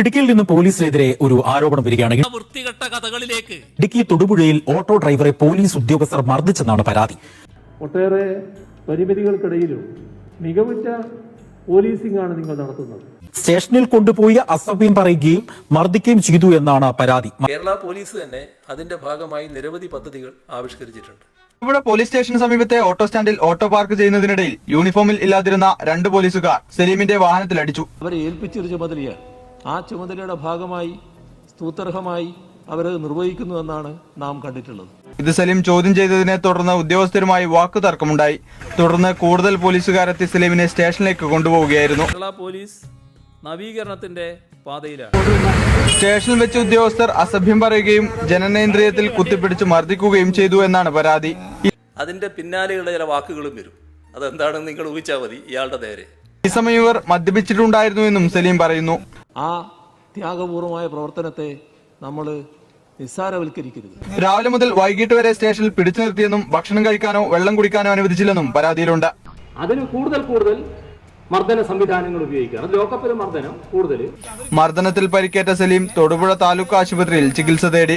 ഇടുക്കിയിൽ നിന്ന് പോലീസിനെതിരെ ഒരു ആരോപണം വരികയാണെങ്കിൽ വൃത്തികെട്ട കഥകളിലേക്ക് ഇടുക്കി തൊടുപുഴയിൽ ഓട്ടോ ഡ്രൈവറെ പോലീസ് ഉദ്യോഗസ്ഥർ മർദ്ദിച്ചെന്നാണ് പരാതി. ഒട്ടേറെ പരിമിതികൾക്കിടയിലും മികവുറ്റ പോലീസിംഗ് ആണ് നിങ്ങൾ നടത്തുന്നത്. സ്റ്റേഷനിൽ കൊണ്ടുപോയി അസഭ്യം പറയുകയും മർദ്ദിക്കുകയും ചെയ്തു എന്നാണ് പരാതി. കേരള പോലീസ് തന്നെ അതിന്റെ ഭാഗമായി നിരവധി പദ്ധതികൾ ആവിഷ്കരിച്ചിട്ടുണ്ട്. ഇവിടെ പോലീസ് സ്റ്റേഷന് സമീപത്തെ ഓട്ടോ സ്റ്റാൻഡിൽ ഓട്ടോ പാർക്ക് ചെയ്യുന്നതിനിടയിൽ യൂണിഫോമിൽ ഇല്ലാതിരുന്ന 2 പോലീസുകാർ സലീമിന്റെ വാഹനത്തിലടിച്ചു. അവരെ ഏൽപ്പിച്ചൊരു ചുമതലയാണ്. ആ ചുമതലയുടെ ഭാഗമായി സ്തുത്യർഹമായി അവരത് നിർവഹിക്കുന്നു എന്നാണ് നാം കണ്ടിട്ടുള്ളത്. ഇത് സലീം ചോദ്യം ചെയ്തതിനെ തുടർന്ന് ഉദ്യോഗസ്ഥരുമായി വാക്കുതർക്കമുണ്ടായി. തുടർന്ന് കൂടുതൽ പോലീസുകാരെത്തി സലീമിനെ സ്റ്റേഷനിലേക്ക് കൊണ്ടുപോവുകയായിരുന്നു. കേരള പോലീസ് നവീകരണത്തിന്റെ പാതയിലാണ്. സ്റ്റേഷനിൽ വെച്ച് ഉദ്യോഗസ്ഥർ അസഭ്യം പറയുകയും ജനനേന്ദ്രിയത്തിൽ കുത്തിപ്പിടിച്ച് മർദ്ദിക്കുകയും ചെയ്തു എന്നാണ് പരാതി. അതിന്റെ പിന്നാലെയുള്ള ചില വാക്കുകളും വരും. അതെന്താണെന്ന് നിങ്ങൾ ഊഹിച്ചാൽ മതി. ഇയാളുടെ നേരെ ഈ സമയം ഇവർ മദ്യപിച്ചിട്ടുണ്ടായിരുന്നുവെന്നും സലീം പറയുന്നു. ആ ത്യാഗപൂർവമായ പ്രവർത്തനത്തെ നമ്മൾ നിസ്സാരവൽക്കരിക്കരുത്. രാവിലെ മുതൽ വൈകിട്ട് വരെ സ്റ്റേഷനിൽ പിടിച്ചു നിർത്തിയെന്നും ഭക്ഷണം കഴിക്കാനോ വെള്ളം കുടിക്കാനോ അനുവദിച്ചില്ലെന്നും പരാതിയിലുണ്ട്. അതിന് കൂടുതൽ മർദ്ദന സംവിധാനങ്ങൾ ഉപയോഗിക്കുകയാണ്. ലോക്കപ്പിലെ മർദ്ദനം കൂടുതൽ. മർദ്ദനത്തിൽ പരിക്കേറ്റ സലീം തൊടുപുഴ താലൂക്ക് ആശുപത്രിയിൽ ചികിത്സ തേടി.